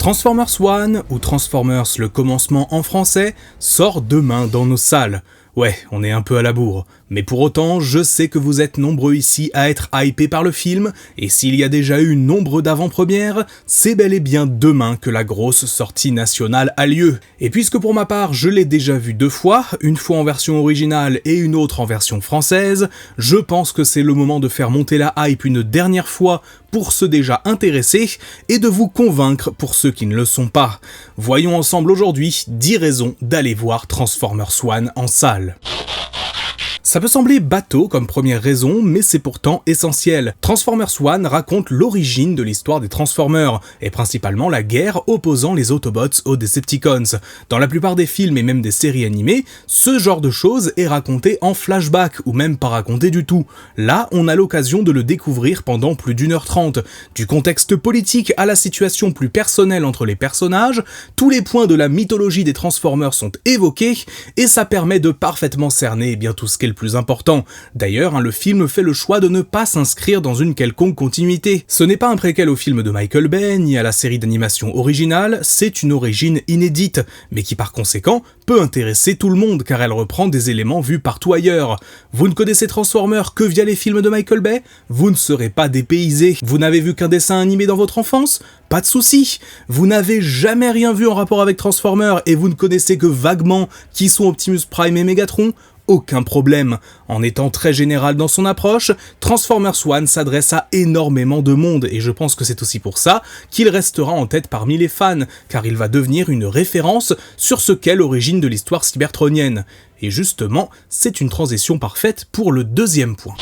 Transformers One, ou Transformers le commencement en français, sort demain dans nos salles. Ouais, on est un peu à la bourre, mais pour autant, je sais que vous êtes nombreux ici à être hypés par le film, et s'il y a déjà eu nombre d'avant-premières, c'est bel et bien demain que la grosse sortie nationale a lieu. Et puisque pour ma part, je l'ai déjà vu 2 fois, une fois en version originale et une autre en version française, je pense que c'est le moment de faire monter la hype une dernière fois pour ceux déjà intéressés, et de vous convaincre pour ceux qui ne le sont pas. Voyons ensemble aujourd'hui 10 raisons d'aller voir Transformers One en salle. Ça peut sembler bateau comme première raison, mais c'est pourtant essentiel. Transformers One raconte l'origine de l'histoire des Transformers, et principalement la guerre opposant les Autobots aux Decepticons. Dans la plupart des films et même des séries animées, ce genre de choses est raconté en flashback, ou même pas raconté du tout. Là, on a l'occasion de le découvrir pendant plus d'1h30. Du contexte politique à la situation plus personnelle entre les personnages, tous les points de la mythologie des Transformers sont évoqués, et ça permet de parfaitement cerner bien tout ce qu'est le plus important. D'ailleurs, le film fait le choix de ne pas s'inscrire dans une quelconque continuité. Ce n'est pas un préquel au film de Michael Bay, ni à la série d'animation originale, c'est une origine inédite, mais qui par conséquent peut intéresser tout le monde, car elle reprend des éléments vus partout ailleurs. Vous ne connaissez Transformers que via les films de Michael Bay? Vous ne serez pas dépaysé. Vous n'avez vu qu'un dessin animé dans votre enfance? Pas de souci. Vous n'avez jamais rien vu en rapport avec Transformers et vous ne connaissez que vaguement qui sont Optimus Prime et Megatron? Aucun problème. En étant très général dans son approche, Transformers One s'adresse à énormément de monde, et je pense que c'est aussi pour ça qu'il restera en tête parmi les fans, car il va devenir une référence sur ce qu'est l'origine de l'histoire cybertronienne. Et justement, c'est une transition parfaite pour le deuxième point.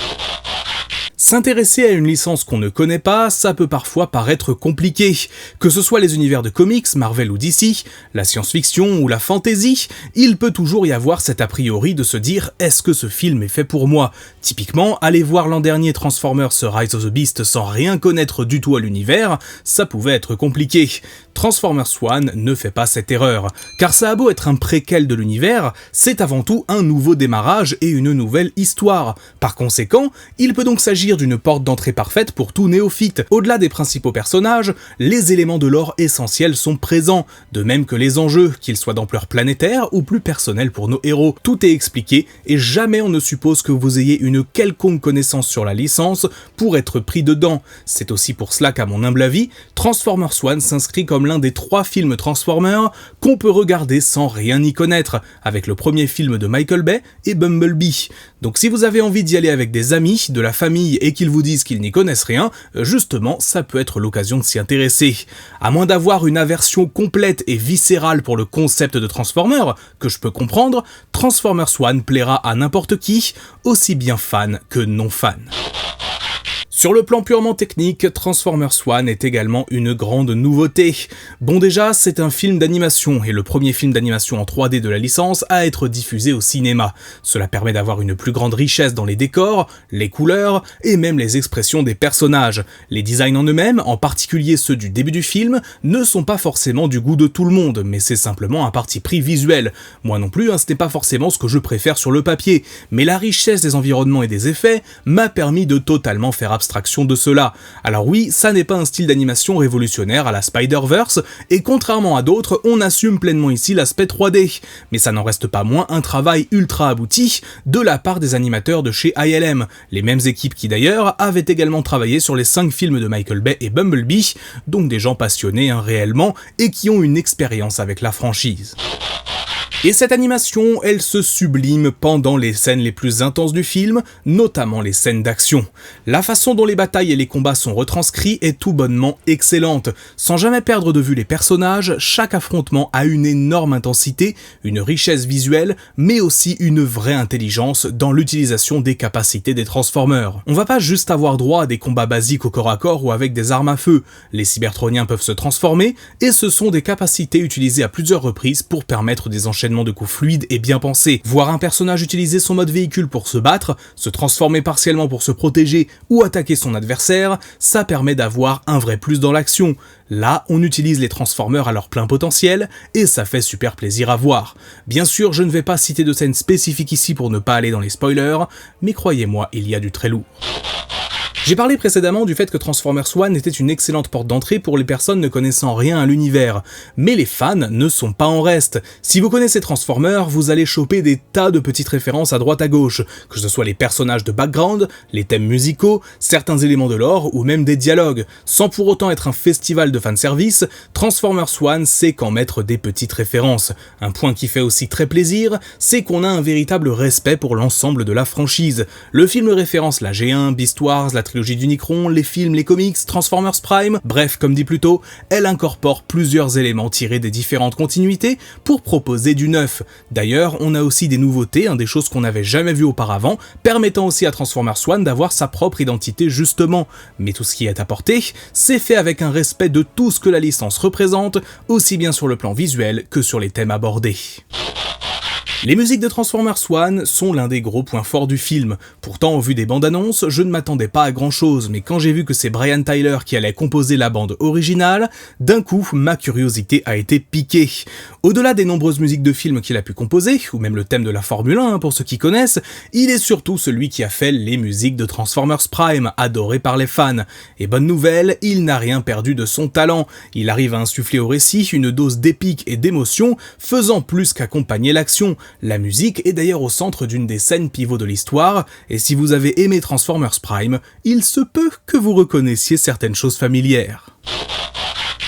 S'intéresser à une licence qu'on ne connaît pas, ça peut parfois paraître compliqué. Que ce soit les univers de comics, Marvel ou DC, la science-fiction ou la fantasy, il peut toujours y avoir cet a priori de se dire « est-ce que ce film est fait pour moi ?» Typiquement, aller voir l'an dernier Transformers Rise of the Beast sans rien connaître du tout à l'univers, ça pouvait être compliqué. Transformers One ne fait pas cette erreur, car ça a beau être un préquel de l'univers, c'est avant tout un nouveau démarrage et une nouvelle histoire. Par conséquent, il peut donc s'agir d'une porte d'entrée parfaite pour tout néophyte. Au-delà des principaux personnages, les éléments de lore essentiels sont présents, de même que les enjeux, qu'ils soient d'ampleur planétaire ou plus personnels pour nos héros. Tout est expliqué, et jamais on ne suppose que vous ayez une quelconque connaissance sur la licence pour être pris dedans. C'est aussi pour cela qu'à mon humble avis, Transformers One s'inscrit comme l'un des 3 films Transformers qu'on peut regarder sans rien y connaître, avec le premier film de Michael Bay et Bumblebee. Donc si vous avez envie d'y aller avec des amis, de la famille et qu'ils vous disent qu'ils n'y connaissent rien, justement ça peut être l'occasion de s'y intéresser. À moins d'avoir une aversion complète et viscérale pour le concept de Transformers, que je peux comprendre, Transformers One plaira à n'importe qui, aussi bien fan que non fan. Sur le plan purement technique, Transformers One est également une grande nouveauté. Bon déjà, c'est un film d'animation, et le premier film d'animation en 3D de la licence à être diffusé au cinéma. Cela permet d'avoir une plus grande richesse dans les décors, les couleurs, et même les expressions des personnages. Les designs en eux-mêmes, en particulier ceux du début du film, ne sont pas forcément du goût de tout le monde, mais c'est simplement un parti pris visuel. Moi non plus, ce n'est pas forcément ce que je préfère sur le papier, mais la richesse des environnements et des effets m'a permis de totalement faire abstraction de cela. Alors oui, ça n'est pas un style d'animation révolutionnaire à la Spider-Verse, et contrairement à d'autres, on assume pleinement ici l'aspect 3D, mais ça n'en reste pas moins un travail ultra abouti de la part des animateurs de chez ILM, les mêmes équipes qui d'ailleurs avaient également travaillé sur les 5 films de Michael Bay et Bumblebee, donc des gens passionnés réellement, et qui ont une expérience avec la franchise. Et cette animation, elle se sublime pendant les scènes les plus intenses du film, notamment les scènes d'action. La façon dont les batailles et les combats sont retranscrits est tout bonnement excellente. Sans jamais perdre de vue les personnages, chaque affrontement a une énorme intensité, une richesse visuelle, mais aussi une vraie intelligence dans l'utilisation des capacités des Transformers. On va pas juste avoir droit à des combats basiques au corps à corps ou avec des armes à feu. Les Cybertroniens peuvent se transformer, et ce sont des capacités utilisées à plusieurs reprises pour permettre des enchaînements de coups fluides et bien pensés. Voir un personnage utiliser son mode véhicule pour se battre, se transformer partiellement pour se protéger ou attaquer son adversaire, ça permet d'avoir un vrai plus dans l'action. Là, on utilise les Transformers à leur plein potentiel, et ça fait super plaisir à voir. Bien sûr, je ne vais pas citer de scènes spécifiques ici pour ne pas aller dans les spoilers, mais croyez-moi, il y a du très lourd. J'ai parlé précédemment du fait que Transformers One était une excellente porte d'entrée pour les personnes ne connaissant rien à l'univers, mais les fans ne sont pas en reste. Si vous connaissez Transformers, vous allez choper des tas de petites références à droite à gauche, que ce soit les personnages de background, les thèmes musicaux, certains éléments de lore ou même des dialogues. Sans pour autant être un festival de fanservice, Transformers One sait qu'en mettre des petites références. Un point qui fait aussi très plaisir, c'est qu'on a un véritable respect pour l'ensemble de la franchise. Le film référence la G1, Beast Wars, la trilogie d'Unicron, les films, les comics, Transformers Prime, bref, comme dit plus tôt, elle incorpore plusieurs éléments tirés des différentes continuités pour proposer du neuf. D'ailleurs, on a aussi des nouveautés, des choses qu'on n'avait jamais vues auparavant, permettant aussi à Transformers One d'avoir sa propre identité justement. Mais tout ce qui est apporté, c'est fait avec un respect de tout ce que la licence représente, aussi bien sur le plan visuel que sur les thèmes abordés. Les musiques de Transformers One sont l'un des gros points forts du film. Pourtant, au vu des bandes annonces, je ne m'attendais pas à grand chose, mais quand j'ai vu que c'est Brian Tyler qui allait composer la bande originale, d'un coup, ma curiosité a été piquée. Au-delà des nombreuses musiques de films qu'il a pu composer, ou même le thème de la Formule 1 pour ceux qui connaissent, il est surtout celui qui a fait les musiques de Transformers Prime, adorées par les fans. Et bonne nouvelle, il n'a rien perdu de son talent. Il arrive à insuffler au récit une dose d'épique et d'émotion, faisant plus qu'accompagner l'action. La musique est d'ailleurs au centre d'une des scènes pivots de l'histoire, et si vous avez aimé Transformers Prime, il se peut que vous reconnaissiez certaines choses familières.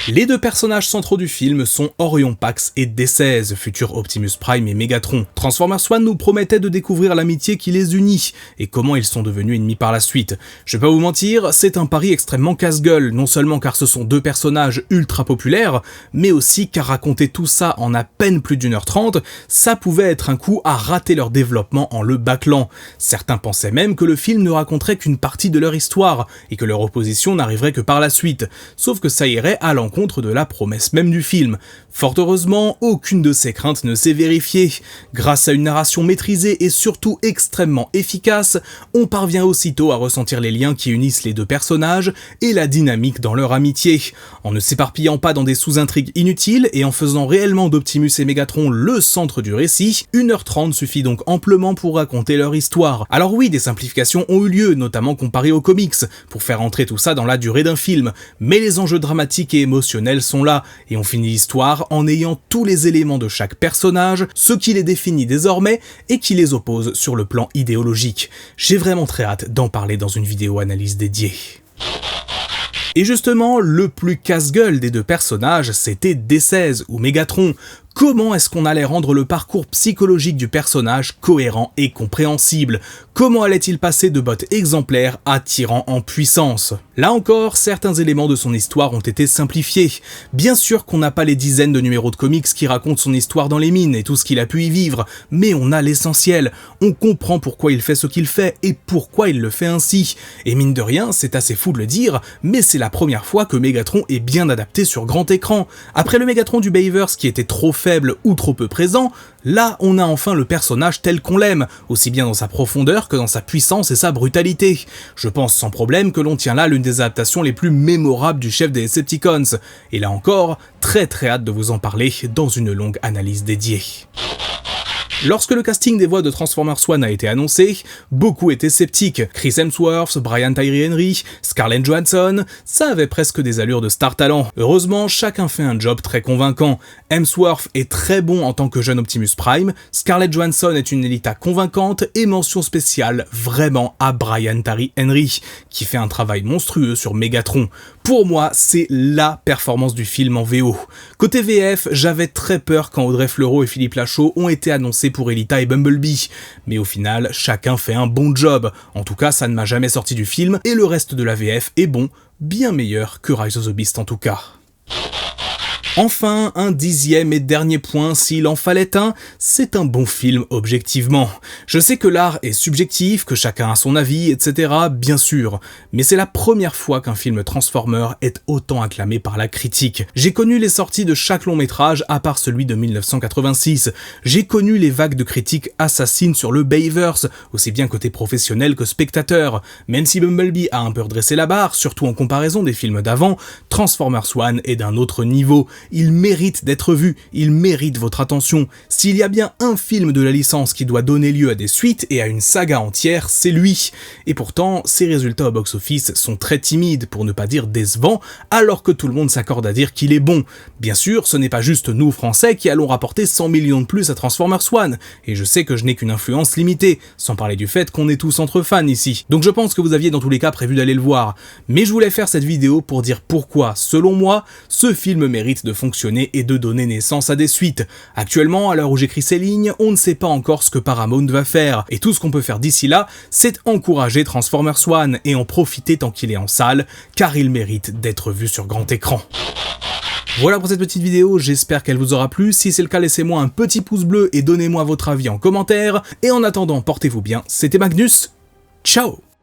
Les deux personnages centraux du film sont Orion Pax et D16, futur Optimus Prime et Megatron. Transformers One nous promettait de découvrir l'amitié qui les unit, et comment ils sont devenus ennemis par la suite. Je vais pas vous mentir, c'est un pari extrêmement casse-gueule, non seulement car ce sont deux personnages ultra populaires, mais aussi car raconter tout ça en à peine plus d'1h30, ça pouvait être un coup à rater leur développement en le bâclant. Certains pensaient même que le film ne raconterait qu'une partie de leur histoire, et que leur opposition n'arriverait que par la suite, sauf que ça irait à l'encontre de la promesse même du film. Fort heureusement, aucune de ces craintes ne s'est vérifiée. Grâce à une narration maîtrisée et surtout extrêmement efficace, on parvient aussitôt à ressentir les liens qui unissent les deux personnages et la dynamique dans leur amitié. En ne s'éparpillant pas dans des sous-intrigues inutiles et en faisant réellement d'Optimus et Megatron le centre du récit, 1h30 suffit donc amplement pour raconter leur histoire. Alors oui, des simplifications ont eu lieu, notamment comparées aux comics, pour faire entrer tout ça dans la durée d'un film, mais les enjeux dramatiques et émotionnels sont là, et on finit l'histoire en ayant tous les éléments de chaque personnage, ce qui les définit désormais et qui les oppose sur le plan idéologique. J'ai vraiment très hâte d'en parler dans une vidéo analyse dédiée. Et justement, le plus casse-gueule des deux personnages, c'était D16 ou Megatron. Comment est-ce qu'on allait rendre le parcours psychologique du personnage cohérent et compréhensible? Comment allait-il passer de bot exemplaire à tyran en puissance? Là encore, certains éléments de son histoire ont été simplifiés. Bien sûr qu'on n'a pas les dizaines de numéros de comics qui racontent son histoire dans les mines et tout ce qu'il a pu y vivre, mais on a l'essentiel. On comprend pourquoi il fait ce qu'il fait et pourquoi il le fait ainsi. Et mine de rien, c'est assez fou de le dire, mais c'est la première fois que Megatron est bien adapté sur grand écran. Après le Megatron du Bayverse qui était trop faible ou trop peu présent, là on a enfin le personnage tel qu'on l'aime, aussi bien dans sa profondeur que dans sa puissance et sa brutalité. Je pense sans problème que l'on tient là l'une des adaptations les plus mémorables du chef des Decepticons, et là encore, très hâte de vous en parler dans une longue analyse dédiée. Lorsque le casting des voix de Transformers One a été annoncé, beaucoup étaient sceptiques. Chris Hemsworth, Brian Tyree Henry, Scarlett Johansson, ça avait presque des allures de star talent. Heureusement, chacun fait un job très convaincant. Hemsworth est très bon en tant que jeune Optimus Prime, Scarlett Johansson est une Elita convaincante et mention spéciale vraiment à Brian Tyree Henry, qui fait un travail monstrueux sur Megatron. Pour moi, c'est LA performance du film en VO. Côté VF, j'avais très peur quand Audrey Fleurot et Philippe Lachaud ont été annoncés pour Elita et Bumblebee, mais au final, chacun fait un bon job. En tout cas, ça ne m'a jamais sorti du film, et le reste de la VF est bon, bien meilleur que Rise of the Beast en tout cas. Enfin, un 10e et dernier point, s'il en fallait un, c'est un bon film objectivement. Je sais que l'art est subjectif, que chacun a son avis, etc. bien sûr, mais c'est la première fois qu'un film Transformer est autant acclamé par la critique. J'ai connu les sorties de chaque long métrage à part celui de 1986. J'ai connu les vagues de critiques assassines sur le Bayverse, aussi bien côté professionnel que spectateur. Même si Bumblebee a un peu redressé la barre, surtout en comparaison des films d'avant, Transformers One est d'un autre niveau. il mérite d'être vu, il mérite votre attention. S'il y a bien un film de la licence qui doit donner lieu à des suites et à une saga entière, c'est lui. Et pourtant, ses résultats au box-office sont très timides, pour ne pas dire décevants, alors que tout le monde s'accorde à dire qu'il est bon. Bien sûr, ce n'est pas juste nous Français qui allons rapporter 100 millions de plus à Transformers One, et je sais que je n'ai qu'une influence limitée, sans parler du fait qu'on est tous entre fans ici. Donc je pense que vous aviez dans tous les cas prévu d'aller le voir. Mais je voulais faire cette vidéo pour dire pourquoi, selon moi, ce film mérite de fonctionner et de donner naissance à des suites. Actuellement, à l'heure où j'écris ces lignes, on ne sait pas encore ce que Paramount va faire, et tout ce qu'on peut faire d'ici là, c'est encourager Transformers One et en profiter tant qu'il est en salle, car il mérite d'être vu sur grand écran. Voilà pour cette petite vidéo, j'espère qu'elle vous aura plu. Si c'est le cas, laissez-moi un petit pouce bleu et donnez-moi votre avis en commentaire. Et en attendant, portez-vous bien, c'était Magnus, ciao!